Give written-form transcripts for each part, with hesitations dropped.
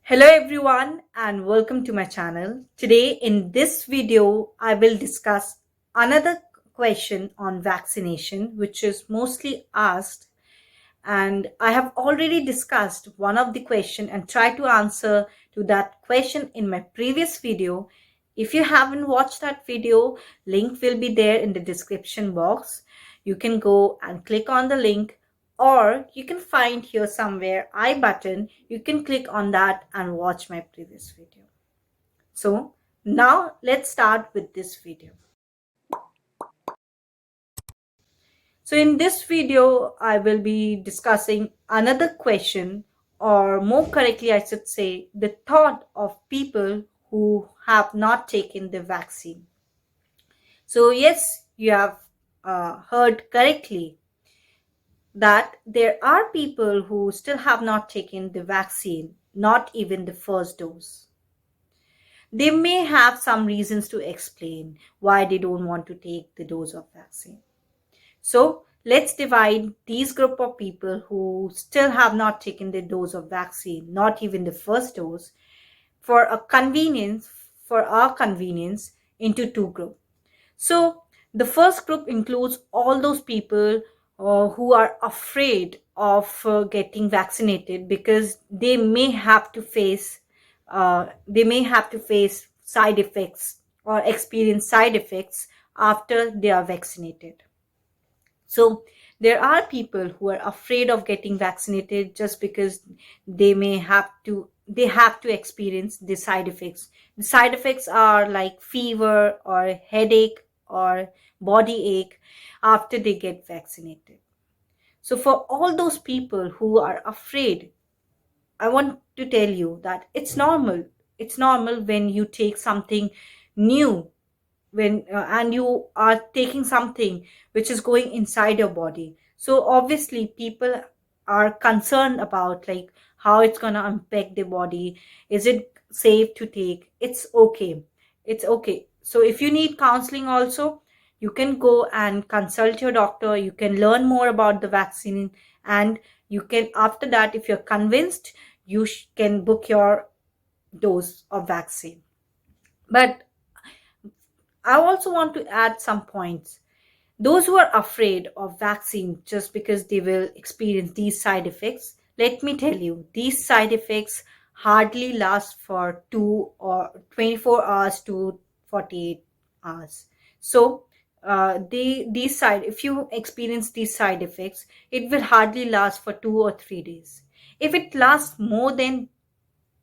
Hello everyone and welcome to my channel. Today in this video I will discuss another question on vaccination which is mostly asked, and I have already discussed one of the question and tried to answer to that question in my previous video. If you haven't watched that video, link will be there in the description box. You can go and click on the link, or you can find here somewhere I button. You can click on that and watch my previous video. So now let's start with this video. So in this video, I will be discussing another question, or more correctly, I should say, the thought of people who have not taken the vaccine. So yes, you have heard correctly that there are people who still have not taken the vaccine, not even the first dose. They may have some reasons to explain why they don't want to take the dose of vaccine. So let's divide these group of people who still have not taken the dose of vaccine, not even the first dose, for our convenience, into two groups. So the first group includes all those people who are afraid of getting vaccinated because they may have to face side effects or experience side effects after they are vaccinated. So there are people who are afraid of getting vaccinated just because they have to experience the side effects. The side effects are like fever or headache or body ache after they get vaccinated. So for all those people who are afraid, I want to tell you that it's normal. It's normal when you take something new, when and you are taking something which is going inside your body. So obviously people are concerned about like how it's going to impact the body. Is it safe to take? It's okay. So if you need counseling also, you can go and consult your doctor. You can learn more about the vaccine, and you can, after that, if you're convinced, you can book your dose of vaccine. But I also want to add some points. Those who are afraid of vaccine just because they will experience these side effects, let me tell you, these side effects hardly last for 2 or 24 hours to 48 hours. So if you experience these side effects, it will hardly last for 2 or 3 days. If it lasts more than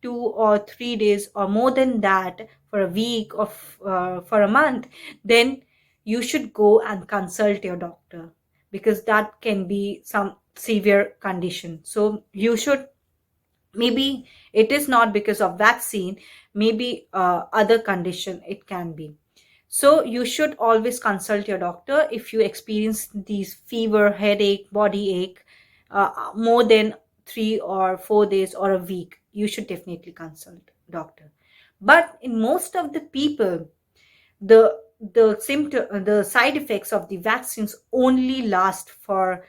2 or 3 days or more than that, for a week or for a month, then you should go and consult your doctor, because that can be some severe condition. So you should, maybe it is not because of vaccine, maybe other condition it can be. So you should always consult your doctor if you experience these fever, headache, body ache more than 3 or 4 days or a week. You should definitely consult doctor. But in most of the people, the side effects of the vaccines only last for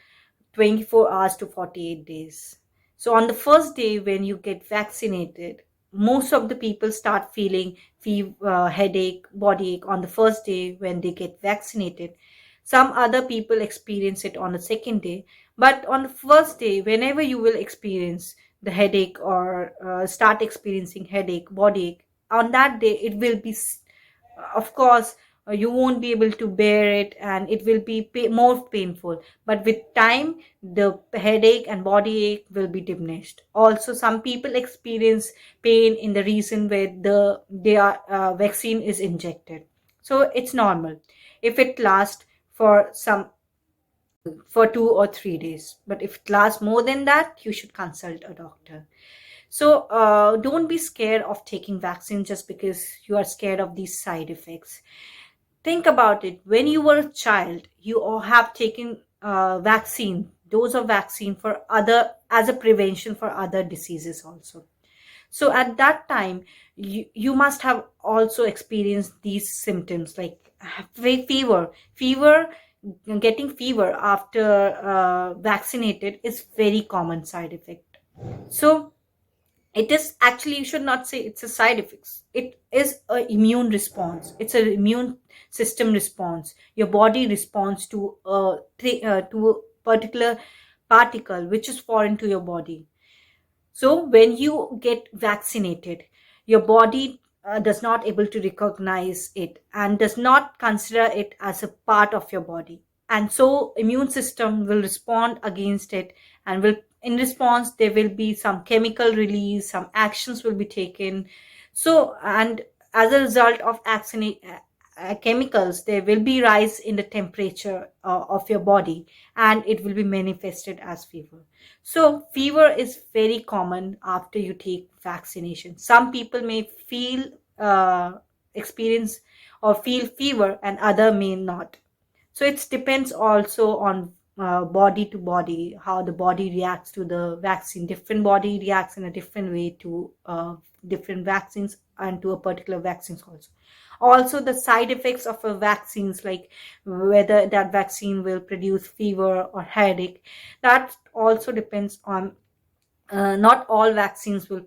24 hours to 48 days. So on the first day when you get vaccinated, most of the people start feeling fever, headache, body ache on the first day when they get vaccinated. Some other people experience it on the second day, but on the first day, whenever you will experience the headache or start experiencing headache, body ache, on that day it will be, of course, you won't be able to bear it and it will be more painful. But with time, the headache and body ache will be diminished. Also, some people experience pain in the region where their vaccine is injected. So it's normal if it lasts for 2 or 3 days. But if it lasts more than that, you should consult a doctor. So don't be scared of taking vaccine just because you are scared of these side effects. Think about it. When you were a child, you all have taken dose of vaccine for other, as a prevention for other diseases also. So at that time, you must have also experienced these symptoms like fever. Getting fever after vaccinated is very common side effect. So It is actually, you should not say it's a side effects, it is a immune response, it's an immune system response. Your body responds to to a particular particle which is foreign to your body. So when you get vaccinated, your body does not able to recognize it and does not consider it as a part of your body. And so immune system will respond against it, and will, in response, there will be some chemical release, some actions will be taken. So, and as a result of chemicals, there will be rise in the temperature of your body, and it will be manifested as fever. So fever is very common after you take vaccination. Some people may feel experience or feel fever, and other may not. So it depends also on body to body, how the body reacts to the vaccine. Different body reacts in a different way to different vaccines, and to a particular vaccines also. Also the side effects of a vaccines, like whether that vaccine will produce fever or headache, that also depends on, not all vaccines will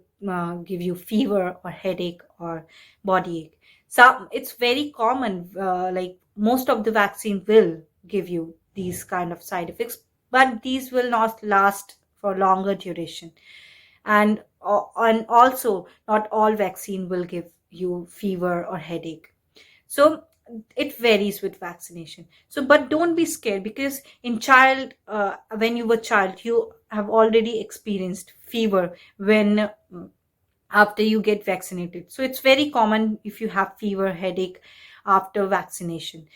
give you fever or headache or body ache. So it's very common, like most of the vaccine will give you these kind of side effects, but these will not last for longer duration. And also not all vaccine will give you fever or headache. So it varies with vaccination. So but don't be scared, because in child, when you were child, you have already experienced fever when after you get vaccinated. So it's very common if you have fever, headache after vaccination.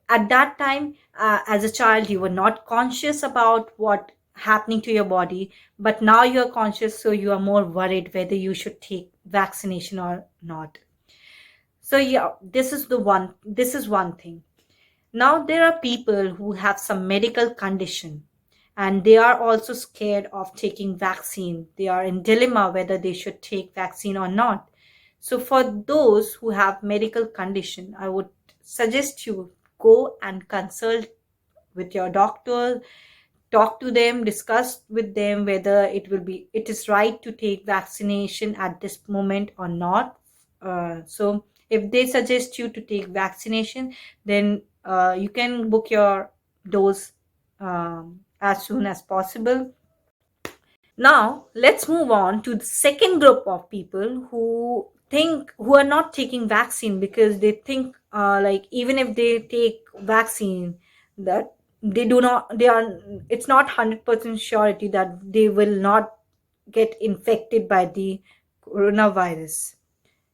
At that time, as a child, you were not conscious about what happening to your body, but now you're conscious, so you are more worried whether you should take vaccination or not. So yeah, this is one thing. Now there are people who have some medical condition, and they are also scared of taking vaccine. They are in dilemma whether they should take vaccine or not. So for those who have medical condition, I would suggest you go and consult with your doctor, talk to them, discuss with them whether it is right to take vaccination at this moment or not. So if they suggest you to take vaccination, then you can book your dose as soon as possible. Now, let's move on to the second group of people who are not taking vaccine, because they think, like, even if they take vaccine, that they are, it's not 100% surety that they will not get infected by the coronavirus.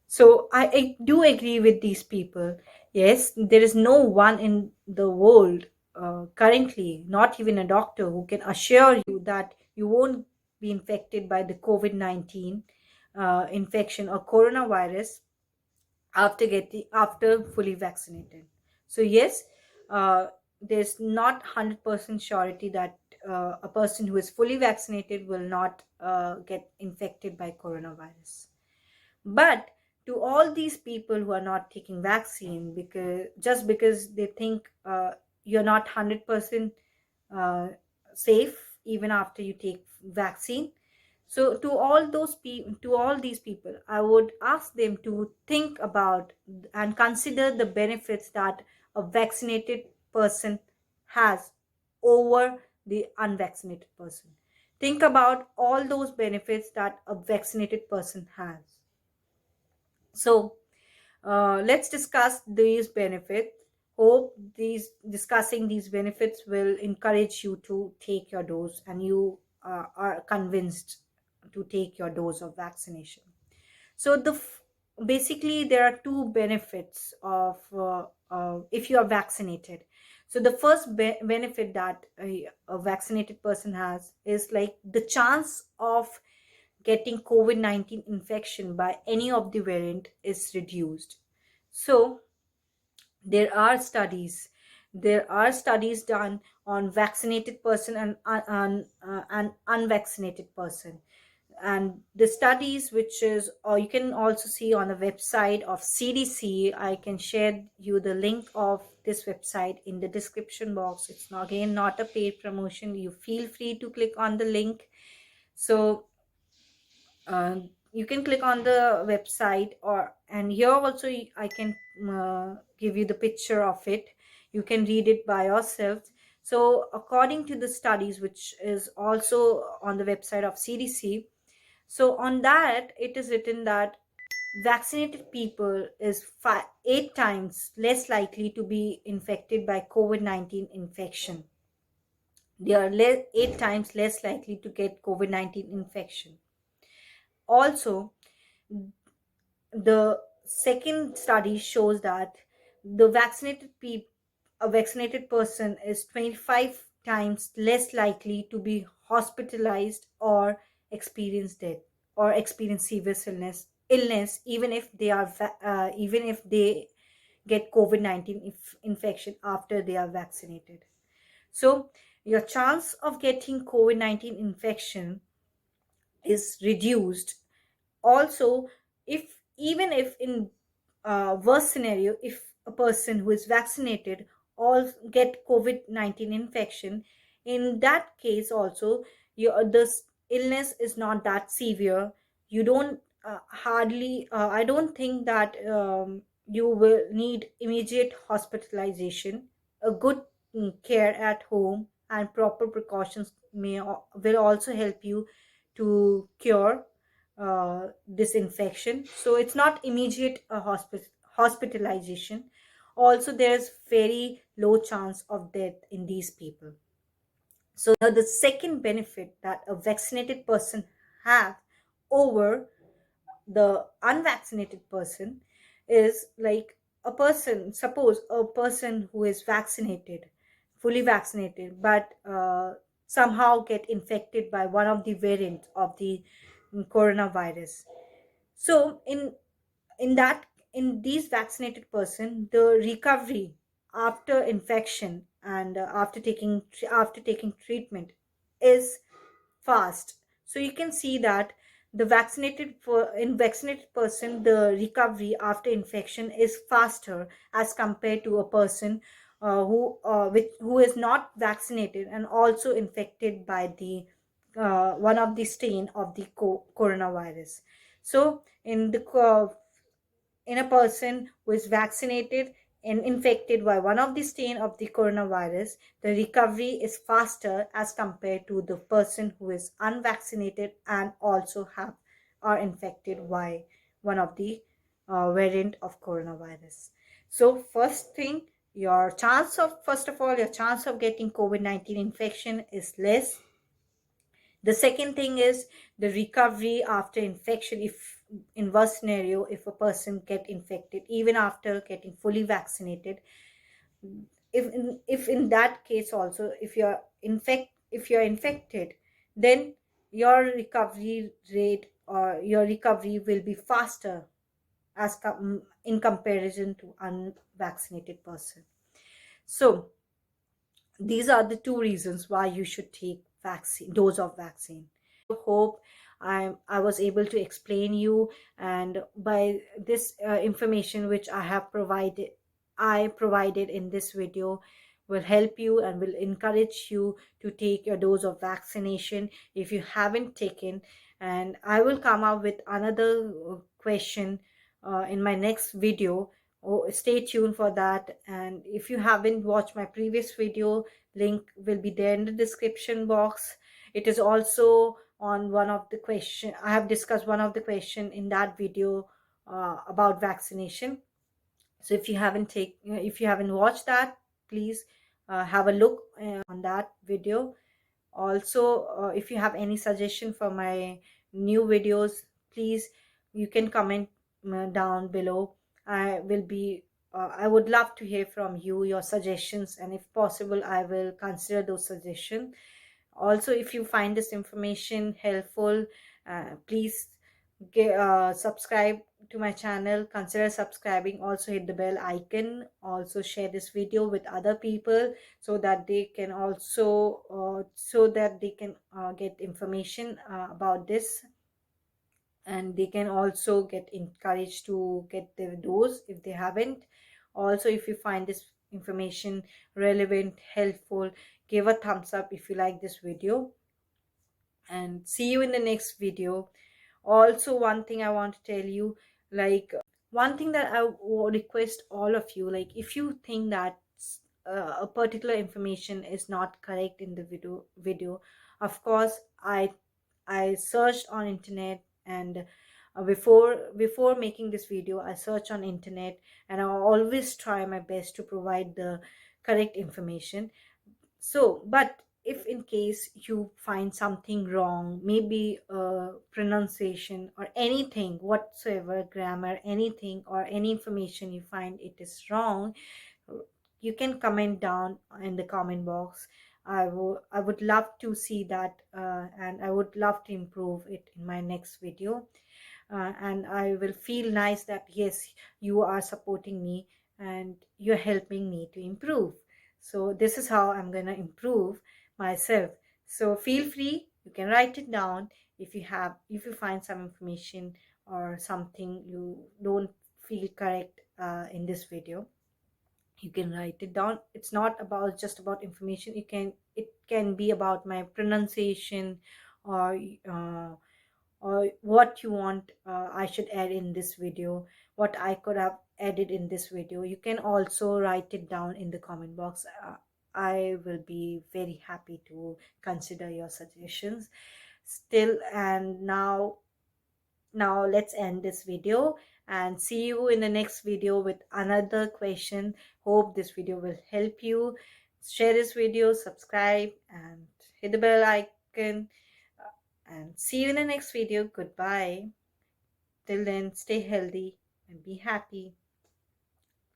So I do agree with these people. Yes, there is no one in the world currently, not even a doctor, who can assure you that you won't be infected by the COVID-19 infection or coronavirus after fully vaccinated. So yes, uh, there's not 100% surety that a person who is fully vaccinated will not get infected by coronavirus. But to all these people who are not taking vaccine, because just because they think you're not 100% uh, safe even after you take vaccine. So to all these people, I would ask them to think about and consider the benefits that a vaccinated person has over the unvaccinated person. Think about all those benefits that a vaccinated person has. So let's discuss these benefits. Hope these discussing these benefits will encourage you to take your dose, and you are convinced to take your dose of vaccination. So basically there are two benefits of if you are vaccinated. So the first benefit that a vaccinated person has is like the chance of getting COVID-19 infection by any of the variant is reduced. So there are studies done on vaccinated person and an unvaccinated person. And the studies, which is, or you can also see on the website of CDC, I can share you the link of this website in the description box. It's not, again, not a paid promotion. You feel free to click on the link. So uh, you can click on the website, or and here also I can give you the picture of it. You can read it by yourself. So according to the studies, which is also on the website of CDC, so on that it is written that vaccinated people is 8 times less likely to be infected by COVID-19 infection. They are 8 times less likely to get COVID-19 infection. Also, the second study shows that the a vaccinated person is 25 times less likely to be hospitalized or experience death or experience serious illness, even if they are even if they get COVID-19 infection after they are vaccinated. So your chance of getting COVID-19 infection is reduced. Also, if even if in worst scenario, if a person who is vaccinated all get COVID-19 infection, in that case also your this illness is not that severe. You don't hardly I don't think that you will need immediate hospitalization. A good care at home and proper precautions will also help you to cure this infection. So it's not immediate hospitalization. Also, there's very low chance of death in these people. So the second benefit that a vaccinated person have over the unvaccinated person is like, a person, suppose a person who is vaccinated, fully vaccinated, but somehow get infected by one of the variants of the coronavirus. So in that in these vaccinated person, the recovery after infection and after taking treatment is fast. So you can see that in vaccinated person, the recovery after infection is faster as compared to a person who is not vaccinated and also infected by the one of the strain of the coronavirus. So in a person who is vaccinated and infected by one of the strain of the coronavirus, the recovery is faster as compared to the person who is unvaccinated and also have are infected by one of the variant of coronavirus. So first of all, your chance of getting COVID-19 infection is less. The second thing is the recovery after infection. If in worst scenario, if a person get infected even after getting fully vaccinated, if in that case also, if you're infected, then your recovery rate or your recovery will be faster in comparison to unvaccinated person. So these are the two reasons why you should take vaccine dose of vaccine. Hope I was able to explain you, and by this information which I provided in this video will help you and will encourage you to take your dose of vaccination if you haven't taken. And I will come up with another question in my next video. Oh, stay tuned for that. And if you haven't watched my previous video, link will be there in the description box. It is also on one of the question I have discussed one of the question in that video about vaccination. So if you haven't watched that, please have a look on that video. Also, if you have any suggestion for my new videos, please you can comment down below. I would love to hear from you, your suggestions, and if possible I will consider those suggestions. Also, if you find this information helpful, please subscribe to my channel. Consider subscribing. Also hit the bell icon. Also share this video with other people so that they can also get information about this, and they can also get encouraged to get their dose if they haven't. Also, if you find this information relevant, helpful, give a thumbs up if you like this video, and see you in the next video. Also, one thing I want to tell you, like, one thing that I would request all of you, like, if you think that a particular information is not correct in the video, of course, I searched on internet, and before making this video, I search on internet, and I always try my best to provide the correct information. So, but if in case you find something wrong, maybe pronunciation or anything whatsoever, grammar, anything, or any information you find it is wrong, you can comment down in the comment box. I would love to see that, and I would love to improve it in my next video. And I will feel nice that yes, you are supporting me and you're helping me to improve. So this is how I'm going to improve myself. So feel free, you can write it down. If you find some information or something you don't feel correct in this video, you can write it down. It's not about just about information. It can be about my pronunciation, or what you want I should add in this video, what I could have added in this video. You can also write it down in the comment box. I will be very happy to consider your suggestions still. And now let's end this video and see you in the next video with another question. Hope this video will help you. Share this video, subscribe, and hit the bell icon. And see you in the next video. Goodbye. Till then, stay healthy and be happy.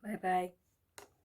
Bye bye.